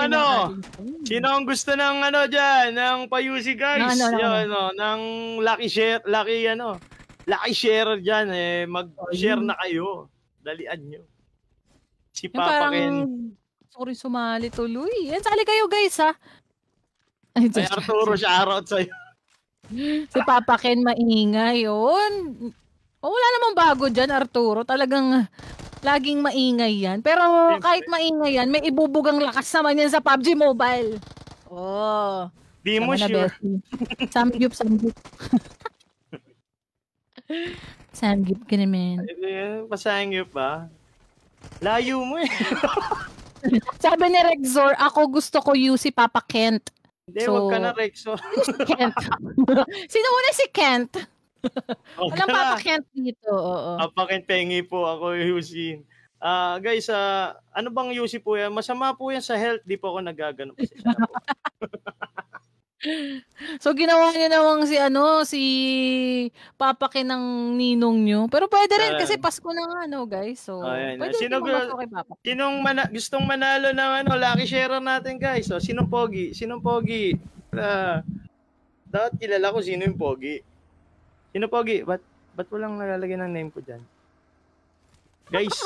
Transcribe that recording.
ano? ating Sino ang gusto ng ano dyan? Ng payusi guys? Ng lucky share, lucky share dyan eh. Mag-share na kayo. Dalian nyo. Si yung Papa Ken. sorry, sumali tuloy. Yan, sali kayo guys ha. Ay, Arturo, shoutout sa'yo. Si Papa Ken maingay yun. Wala namang bago dyan, Arturo. Talagang laging maingay yan. Pero kahit maingay yan, may ibubugang lakas naman yan sa PUBG Mobile. Oh. Di mo sure. Samgyup. Samgyup ka naman. Pasangyup ba? Layo mo eh. Sabi ni Rexor, ako gusto ko si Papa Kent. Hindi, wag ka na Rexor. Kent. Sino muna si Kent? Walang Papa Kent dito. Oo. Papa Kent, pengi po ako Yusin. Guys, ano bang Yusi po yan? Masama po yan sa health. Di po ako nagagano. So ginawa niyo namang si Papa Ken ng ninong niyo. Pero pwede rin kasi Pasko na nga guys. So pwede Sino sinong gustong manalo ng lucky share natin guys? So sinong pogi? Dapat kilala ko sino yung pogi. Sino pogi? Ba't walang nalalagay ng name ko dyan? Guys,